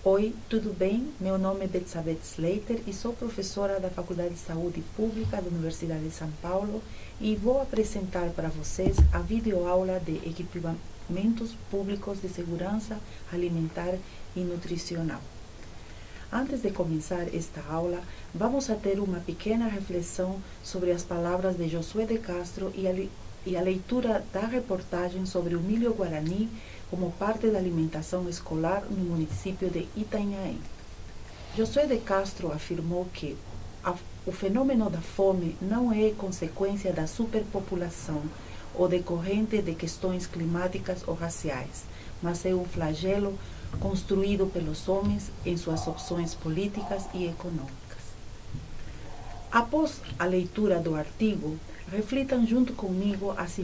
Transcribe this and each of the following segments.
Oi, tudo bem? Meu nome é Betsabeth Slater e sou professora da Faculdade de Saúde Pública da Universidade de São Paulo e vou apresentar para vocês a videoaula de equipamentos públicos de segurança alimentar e nutricional. Antes de começar esta aula, vamos a ter uma pequena reflexão sobre as palavras de Josué de Castro e a leitura da reportagem sobre o milho guarani como parte da alimentação escolar no município de Itanhaém. Josué de Castro afirmou que o fenômeno da fome não é consequência da superpopulação ou decorrente de questões climáticas ou raciais, mas é um flagelo construído pelos homens em suas opções políticas e econômicas. Após a leitura do artigo, reflitam junto comigo as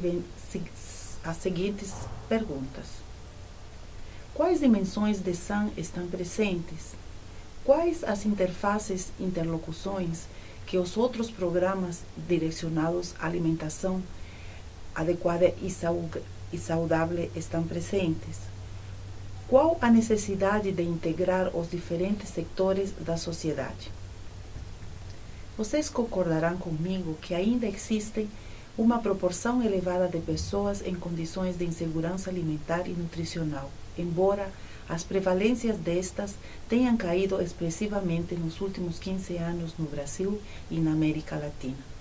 seguintes perguntas. Quais dimensões de SAM estão presentes? Quais as interfaces e interlocuções que os outros programas direcionados à alimentação adequada e saudável estão presentes? Qual a necessidade de integrar os diferentes setores da sociedade? Vocês concordarão comigo que ainda existe uma proporção elevada de pessoas em condições de insegurança alimentar e nutricional, embora as prevalências destas tenham caído expressivamente nos últimos 15 anos no Brasil e na América Latina.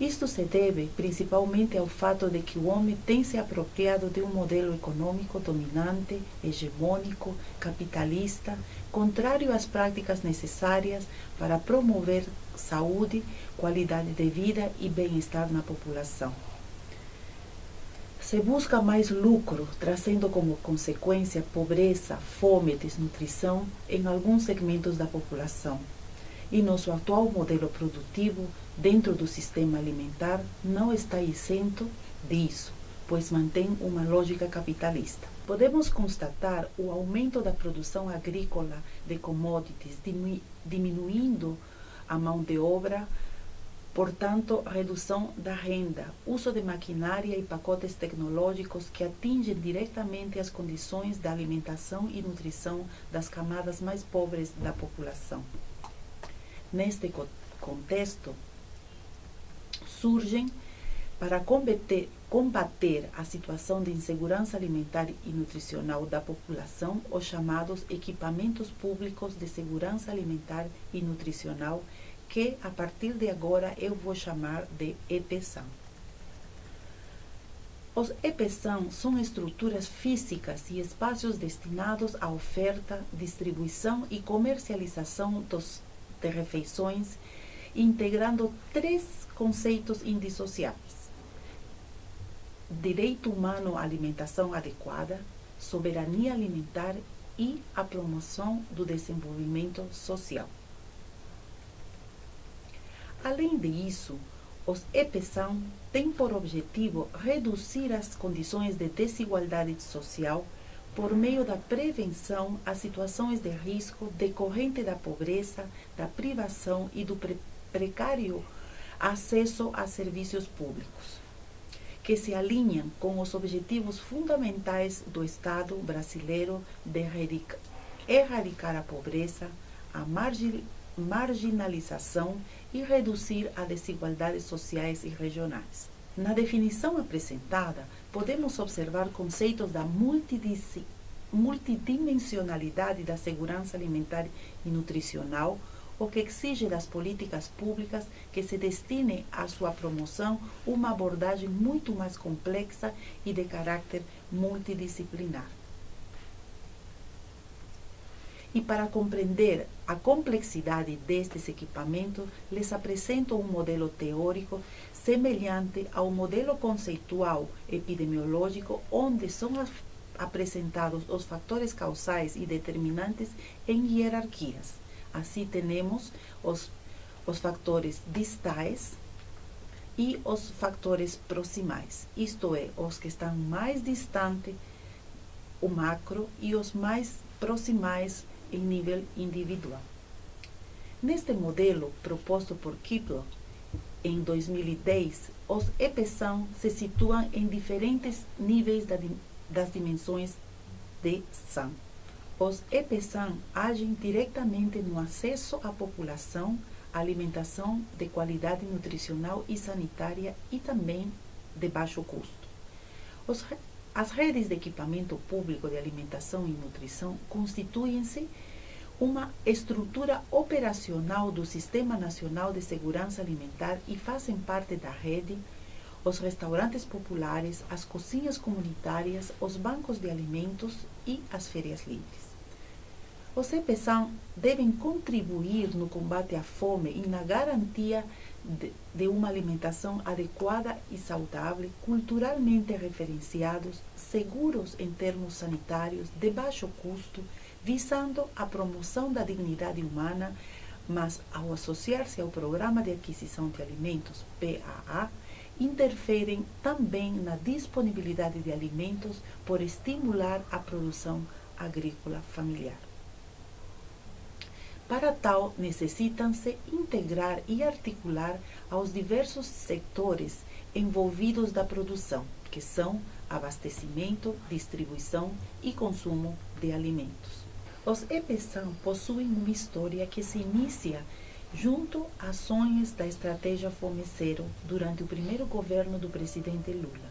Isto se deve principalmente ao fato de que o homem tem se apropriado de um modelo econômico dominante, hegemônico, capitalista, contrário às práticas necessárias para promover saúde, qualidade de vida e bem-estar na população. Se busca mais lucro, trazendo como consequência pobreza, fome e desnutrição em alguns segmentos da população. E nosso atual modelo produtivo, dentro do sistema alimentar, não está isento disso, pois mantém uma lógica capitalista. Podemos constatar o aumento da produção agrícola de commodities, diminuindo a mão de obra, portanto, redução da renda, uso de maquinária e pacotes tecnológicos que atingem diretamente as condições da alimentação e nutrição das camadas mais pobres da população. Neste contexto, surgem, para combater a situação de insegurança alimentar e nutricional da população, os chamados equipamentos públicos de segurança alimentar e nutricional, que, a partir de agora, eu vou chamar de EPSAM. Os EPSAM são estruturas físicas e espaços destinados à oferta, distribuição e comercialização de refeições, integrando 3 conceitos indissociáveis: direito humano à alimentação adequada, soberania alimentar e a promoção do desenvolvimento social. Além disso, os EPSAM têm por objetivo reduzir as condições de desigualdade social por meio da prevenção às situações de risco decorrente da pobreza, da privação e do precário acesso a serviços públicos, que se alinham com os objetivos fundamentais do Estado brasileiro de erradicar a pobreza, a marginalização e reduzir as desigualdades sociais e regionais. Na definição apresentada, podemos observar conceitos da multidimensionalidade da segurança alimentar e nutricional, o que exige das políticas públicas que se destine à sua promoção uma abordagem muito mais complexa e de caráter multidisciplinar. E para compreender a complexidade destes equipamentos, lhes apresento um modelo teórico semelhante ao modelo conceitual epidemiológico, onde são apresentados os fatores causais e determinantes em hierarquias. Assim, temos os fatores distais e os fatores proximais, isto é, os que estão mais distantes, o macro, e os mais proximais em nível individual. Neste modelo proposto por Kipling em 2010, os EPSAM se situam em diferentes níveis das dimensões de SAM, Os EPSAM agem diretamente no acesso à população à alimentação de qualidade nutricional e sanitária e também de baixo custo. As redes de equipamento público de alimentação e nutrição constituem-se uma estrutura operacional do Sistema Nacional de Segurança Alimentar e fazem parte da rede os restaurantes populares, as cozinhas comunitárias, os bancos de alimentos e as feiras livres. Os EPSAM devem contribuir no combate à fome e na garantia de uma alimentação adequada e saudável, culturalmente referenciados, seguros em termos sanitários, de baixo custo, visando a promoção da dignidade humana, mas ao associar-se ao Programa de Aquisição de Alimentos, PAA, interferem também na disponibilidade de alimentos por estimular a produção agrícola familiar. Para tal, necessitam-se integrar e articular aos diversos setores envolvidos da produção, que são abastecimento, distribuição e consumo de alimentos. Os EPSAM possuem uma história que se inicia junto às ações da Estratégia Fome Zero durante o primeiro governo do presidente Lula.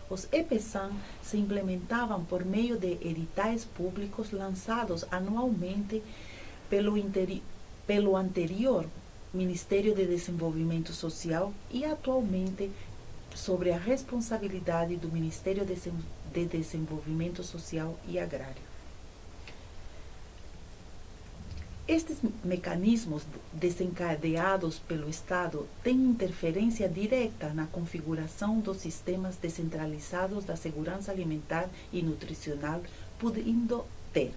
Os EPSAM se implementavam por meio de editais públicos lançados anualmente pelo anterior Ministério de Desenvolvimento Social e atualmente sobre a responsabilidade do Ministério de Desenvolvimento Social e Agrário. Estes mecanismos desencadeados pelo Estado têm interferência direta na configuração dos sistemas descentralizados da segurança alimentar e nutricional, podendo ter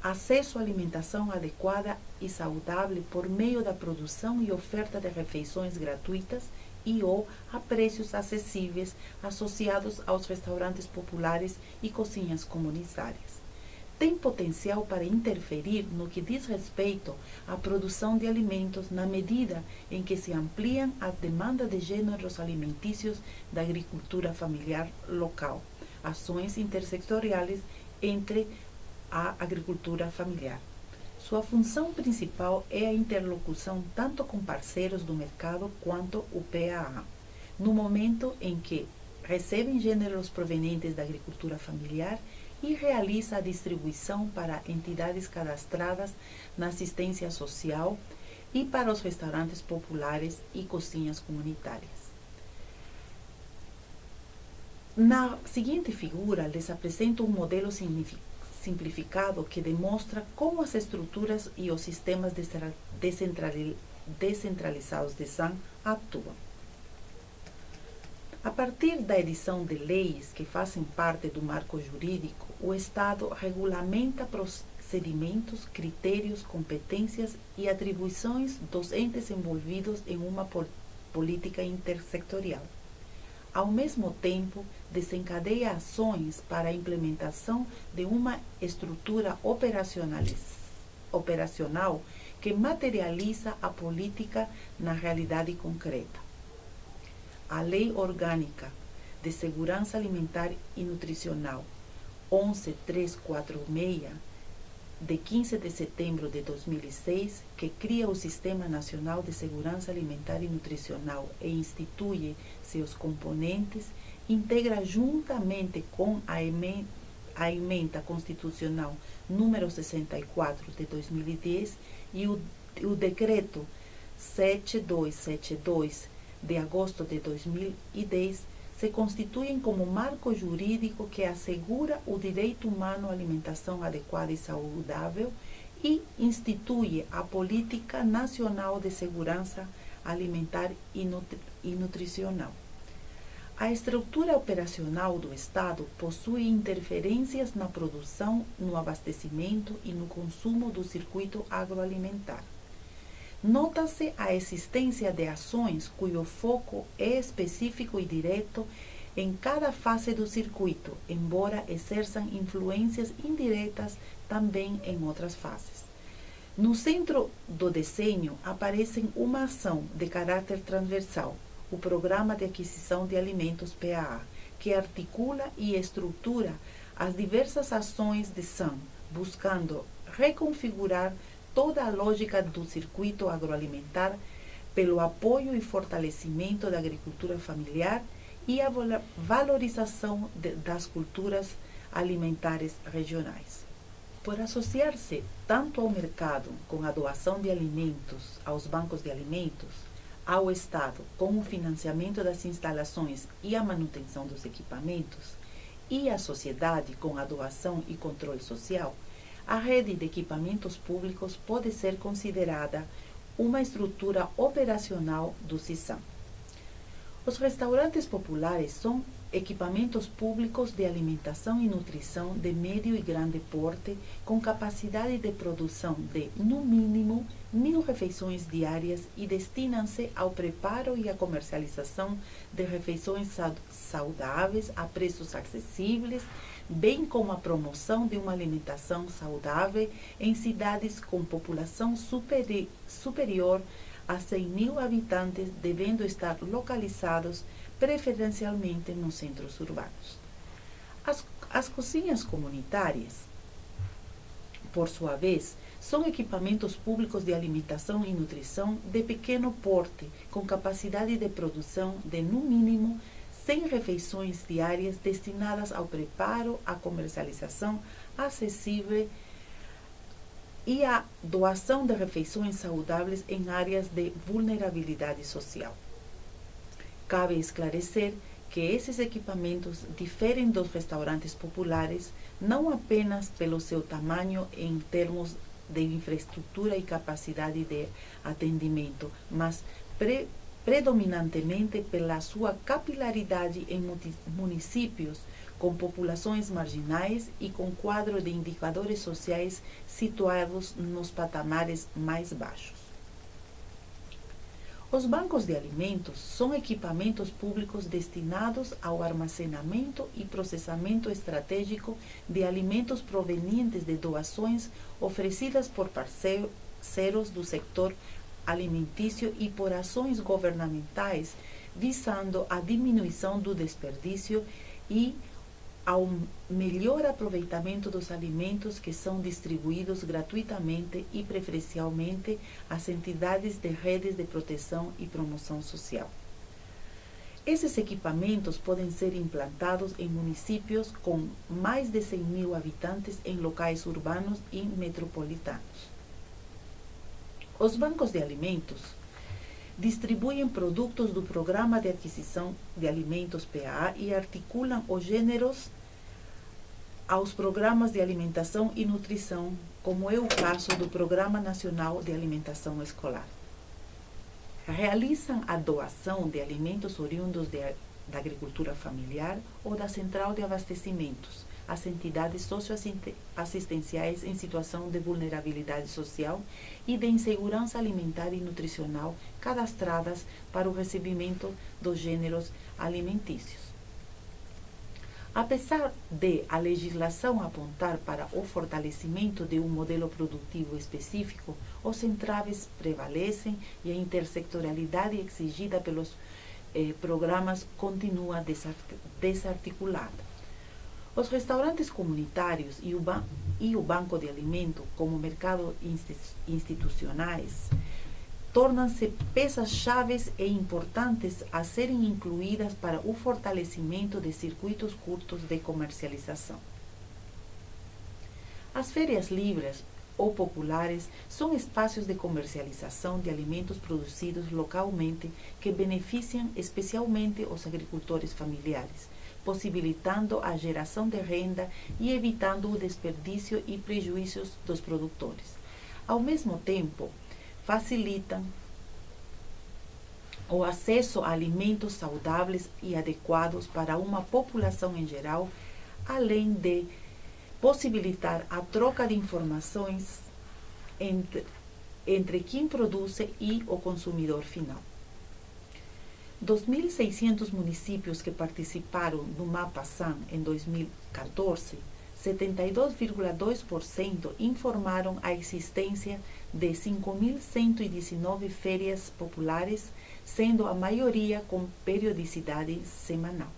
acesso à alimentação adequada e saudável por meio da produção e oferta de refeições gratuitas e ou a preços acessíveis associados aos restaurantes populares e cozinhas comunitárias. Tem potencial para interferir no que diz respeito à produção de alimentos na medida em que se ampliam as demandas de gêneros alimentícios da agricultura familiar local, ações intersectoriais entre a agricultura familiar. Sua função principal é a interlocução tanto com parceiros do mercado quanto o PAA, no momento em que recebem gêneros provenientes da agricultura familiar e realiza a distribuição para entidades cadastradas na assistência social e para os restaurantes populares e cozinhas comunitárias. Na seguinte figura, lhes apresento um modelo simplificado que demonstra como as estruturas e os sistemas descentralizados de SAM atuam. A partir da edição de leis que fazem parte do marco jurídico, o Estado regulamenta procedimentos, critérios, competências e atribuições dos entes envolvidos em uma política intersectorial. Ao mesmo tempo, desencadeia ações para a implementação de uma estrutura operacional que materializa a política na realidade concreta. A Lei Orgânica de Segurança Alimentar e Nutricional 11346, de 15 de setembro de 2006, que cria o Sistema Nacional de Segurança Alimentar e Nutricional e institui seus componentes, integra juntamente com a Emenda Constitucional número 64 de 2010 e o Decreto 7272 de agosto de 2010, se constituem como marco jurídico que assegura o direito humano à alimentação adequada e saudável e institui a Política Nacional de Segurança Alimentar e Nutricional. A estrutura operacional do Estado possui interferências na produção, no abastecimento e no consumo do circuito agroalimentar. Nota-se a existência de ações cujo foco é específico e direto em cada fase do circuito, embora exerçam influências indiretas também em outras fases. No centro do desenho aparece uma ação de caráter transversal, o Programa de Aquisição de Alimentos PAA, que articula e estrutura as diversas ações de SAM, buscando reconfigurar toda a lógica do circuito agroalimentar pelo apoio e fortalecimento da agricultura familiar e a valorização das culturas alimentares regionais. Por associar-se tanto ao mercado com a doação de alimentos aos bancos de alimentos, ao Estado com o financiamento das instalações e a manutenção dos equipamentos, e à sociedade com a doação e controle social, a rede de equipamentos públicos pode ser considerada uma estrutura operacional do CISAM. Os restaurantes populares são equipamentos públicos de alimentação e nutrição de médio e grande porte, com capacidade de produção de, no mínimo, 1.000 refeições diárias e destinam-se ao preparo e à comercialização de refeições saudáveis a preços acessíveis, bem como a promoção de uma alimentação saudável em cidades com população superior a 100.000 habitantes, devendo estar localizados preferencialmente nos centros urbanos. As cozinhas comunitárias, por sua vez, são equipamentos públicos de alimentação e nutrição de pequeno porte, com capacidade de produção de, no mínimo, 100 refeições diárias destinadas ao preparo, à comercialização acessível e à doação de refeições saudáveis em áreas de vulnerabilidade social. Cabe esclarecer que esses equipamentos diferem dos restaurantes populares não apenas pelo seu tamanho em termos de infraestrutura e capacidade de atendimento, mas predominantemente pela sua capilaridade em municípios com populações marginais e com quadro de indicadores sociais situados nos patamares mais baixos. Os bancos de alimentos são equipamentos públicos destinados ao armazenamento e processamento estratégico de alimentos provenientes de doações oferecidas por parceiros do setor alimentício e por ações governamentais visando a diminuição do desperdício e ao melhor aproveitamento dos alimentos que são distribuídos gratuitamente e preferencialmente às entidades de redes de proteção e promoção social. Esses equipamentos podem ser implantados em municípios com mais de 100.000 habitantes em locais urbanos e metropolitanos. Os bancos de alimentos distribuem produtos do Programa de Aquisição de Alimentos PAA e articulam os gêneros aos programas de alimentação e nutrição, como é o caso do Programa Nacional de Alimentação Escolar. Realizam a doação de alimentos oriundos da agricultura familiar ou da central de abastecimentos às entidades socioassistenciais em situação de vulnerabilidade social e de insegurança alimentar e nutricional cadastradas para o recebimento dos gêneros alimentícios. Apesar de a legislação apontar para o fortalecimento de um modelo produtivo específico, os entraves prevalecem e a intersectorialidade exigida pelos programas continua desarticulada. Os restaurantes comunitários e o banco de alimento, como mercados institucionais, tornam-se peças-chave e importantes a serem incluídas para o fortalecimento de circuitos curtos de comercialização. As feiras livres ou populares são espaços de comercialização de alimentos produzidos localmente que beneficiam especialmente os agricultores familiares, possibilitando a geração de renda e evitando o desperdício e prejuízos dos produtores. Ao mesmo tempo, facilitam o acesso a alimentos saudáveis e adequados para uma população em geral, além de possibilitar a troca de informações entre quem produz e o consumidor final. Dos 1.600 municípios que participaram do Mapa SAM em 2014, 72,2% informaram a existência de 5.119 feiras populares, sendo a maioria com periodicidade semanal.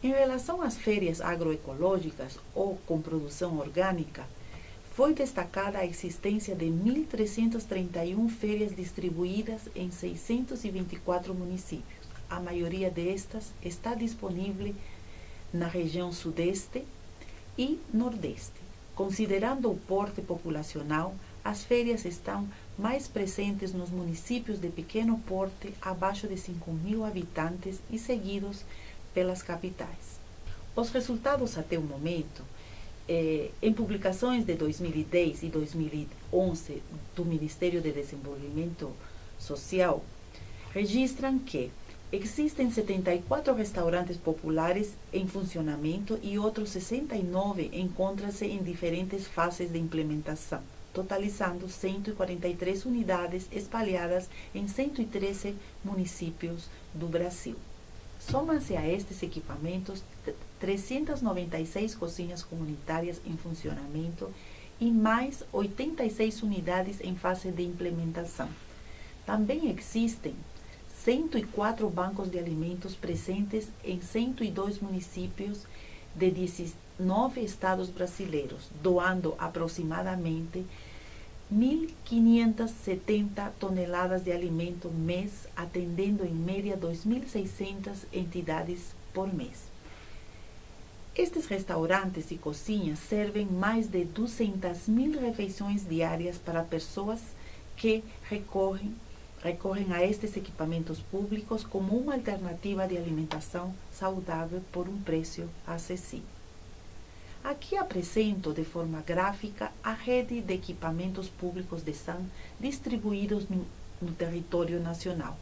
Em relação às feiras agroecológicas ou com produção orgânica, foi destacada a existência de 1.331 feiras distribuídas em 624 municípios. A maioria destas está disponível na região Sudeste e Nordeste. Considerando o porte populacional, as feiras estão mais presentes nos municípios de pequeno porte, abaixo de 5.000 habitantes e seguidos pelas capitais. Os resultados até o momento, em publicações de 2010 e 2011 do Ministério de Desenvolvimento Social, registram que existem 74 restaurantes populares em funcionamento e outros 69 encontram-se em diferentes fases de implementação, totalizando 143 unidades espalhadas em 113 municípios do Brasil. Somam-se a estes equipamentos 396 cozinhas comunitárias em funcionamento e mais 86 unidades em fase de implementação. Também existem 104 bancos de alimentos presentes em 102 municípios de 19 estados brasileiros, doando aproximadamente 1.570 toneladas de alimento mês, atendendo em média 2.600 entidades por mês. Estes restaurantes e cozinhas servem mais de 200.000 refeições diárias para pessoas que recorrem a estes equipamentos públicos como uma alternativa de alimentação saudável por um preço acessível. Aqui apresento de forma gráfica a rede de equipamentos públicos de SAM distribuídos no território nacional,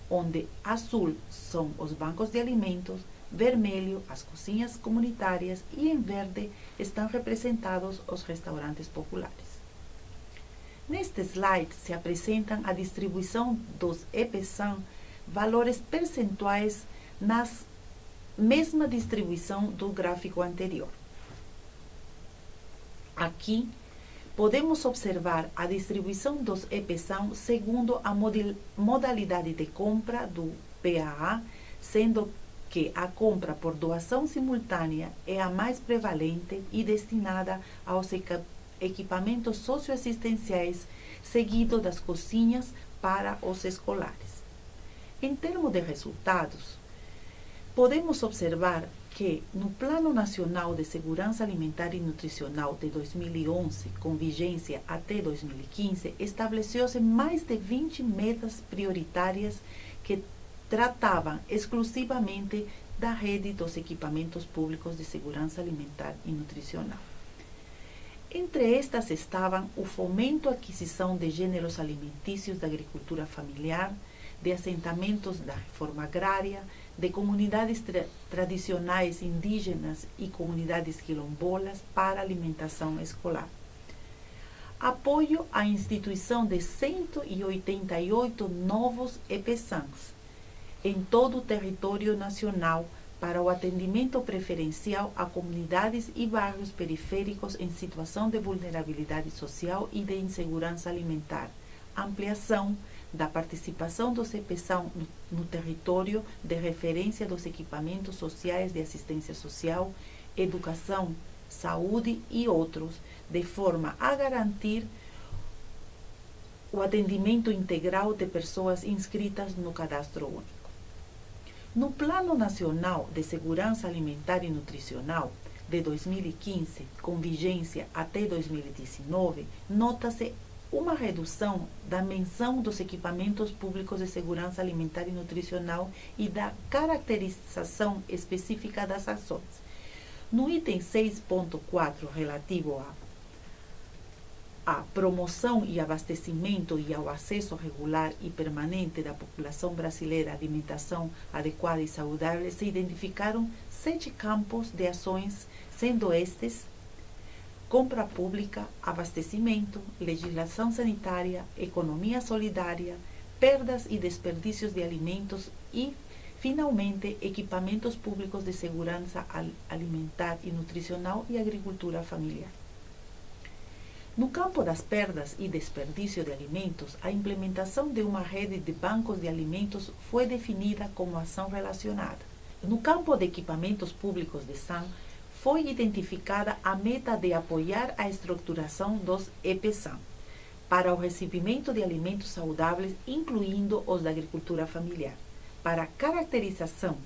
onde azul são os bancos de alimentos, vermelho as cozinhas comunitárias e em verde estão representados os restaurantes populares. Neste slide se apresentam a distribuição dos EPSAM, valores percentuais nas mesma distribuição do gráfico anterior. Aqui, podemos observar a distribuição dos EPSAM segundo a modalidade de compra do PAA, sendo que a compra por doação simultânea é a mais prevalente e destinada aos equipamentos socioassistenciais, seguido das cozinhas para os escolares. Em termos de resultados, podemos observar que, no Plano Nacional de Segurança Alimentar e Nutricional de 2011, com vigência até 2015, estabeleceu-se mais de 20 metas prioritárias que tratavam exclusivamente da rede dos equipamentos públicos de segurança alimentar e nutricional. Entre estas estavam o fomento à aquisição de gêneros alimentícios da agricultura familiar, de assentamentos da reforma agrária, de comunidades tradicionais indígenas e comunidades quilombolas para alimentação escolar. Apoio à instituição de 188 novos EPSAMs em todo o território nacional para o atendimento preferencial a comunidades e bairros periféricos em situação de vulnerabilidade social e de insegurança alimentar. Ampliação da participação dos EPSAM no território de referência dos equipamentos sociais de assistência social, educação, saúde e outros, de forma a garantir o atendimento integral de pessoas inscritas no Cadastro Único. No Plano Nacional de Segurança Alimentar e Nutricional de 2015, com vigência até 2019, nota-se uma redução da menção dos equipamentos públicos de segurança alimentar e nutricional e da caracterização específica das ações. No item 6.4, relativo à promoção e abastecimento e ao acesso regular e permanente da população brasileira à alimentação adequada e saudável, se identificaram 7 campos de ações, sendo estes: compra pública, abastecimento, legislação sanitária, economia solidária, perdas e desperdícios de alimentos e, finalmente, equipamentos públicos de segurança alimentar e nutricional e agricultura familiar. No campo das perdas e desperdício de alimentos, a implementação de uma rede de bancos de alimentos foi definida como ação relacionada. No campo de equipamentos públicos de SAM, foi identificada a meta de apoiar a estruturação dos EPSAM para o recebimento de alimentos saudáveis, incluindo os da agricultura familiar. Para a caracterização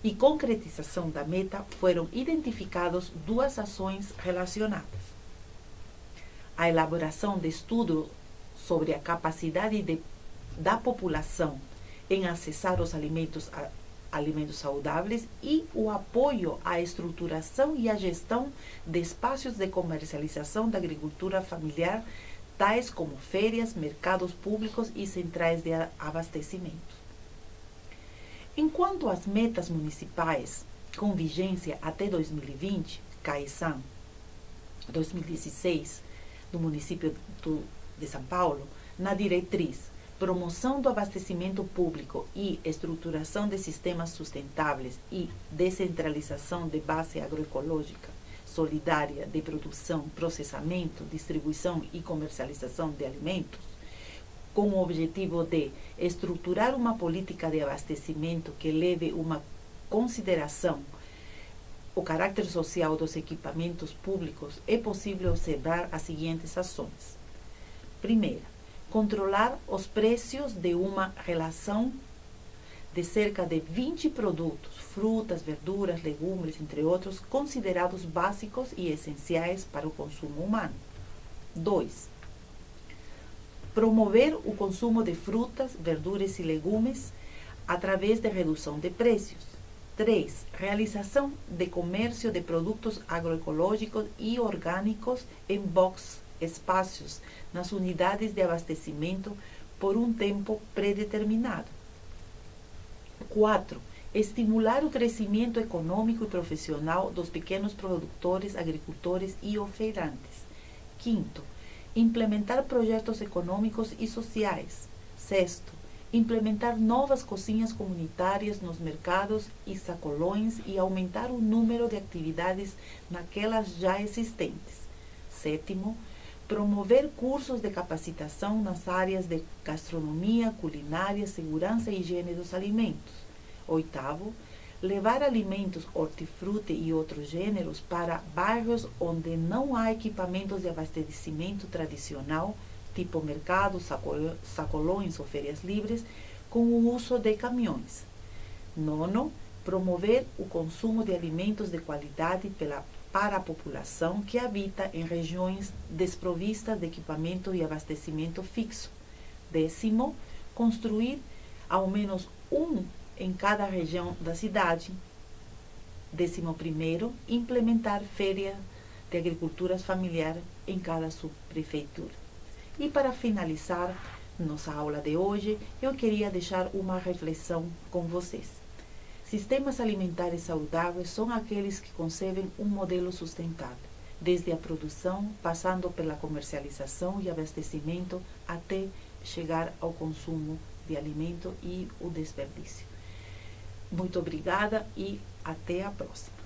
e concretização da meta, foram identificadas duas ações relacionadas: a elaboração de estudo sobre a capacidade da população em acessar os alimentos saudáveis e o apoio à estruturação e à gestão de espaços de comercialização da agricultura familiar, tais como feiras, mercados públicos e centrais de abastecimento. Enquanto as metas municipais com vigência até 2020, CAESAM 2016, do município de São Paulo, na diretriz promoção do abastecimento público e estruturação de sistemas sustentáveis e descentralização de base agroecológica solidária de produção, processamento, distribuição e comercialização de alimentos, com o objetivo de estruturar uma política de abastecimento que leve uma consideração o caráter social dos equipamentos públicos, é possível observar as seguintes ações. Primeira, controlar os preços de uma relação de cerca de 20 produtos, frutas, verduras, legumes, entre outros, considerados básicos e essenciais para o consumo humano. 2. Promover o consumo de frutas, verduras e legumes através de redução de preços. 3. Realização de comércio de produtos agroecológicos e orgânicos em box, espaços, nas unidades de abastecimento por um tempo predeterminado. 4. Estimular o crescimento econômico e profissional dos pequenos produtores, agricultores e ofeirantes. 5. Implementar projetos econômicos e sociais. 6. Implementar novas cozinhas comunitárias nos mercados e sacolões e aumentar o número de atividades naquelas já existentes. 7. Promover cursos de capacitação nas áreas de gastronomia, culinária, segurança e higiene dos alimentos. 8. Levar alimentos, hortifruti e outros gêneros para bairros onde não há equipamentos de abastecimento tradicional, tipo mercados, sacolões ou feiras livres, com o uso de caminhões. 9. Promover o consumo de alimentos de qualidade para a população que habita em regiões desprovistas de equipamento e abastecimento fixo. 10. Construir ao menos um em cada região da cidade. 11. Implementar feiras de agricultura familiar em cada subprefeitura. E para finalizar nossa aula de hoje, eu queria deixar uma reflexão com vocês. Sistemas alimentares saudáveis são aqueles que concebem um modelo sustentável, desde a produção, passando pela comercialização e abastecimento, até chegar ao consumo de alimento e o desperdício. Muito obrigada e até a próxima.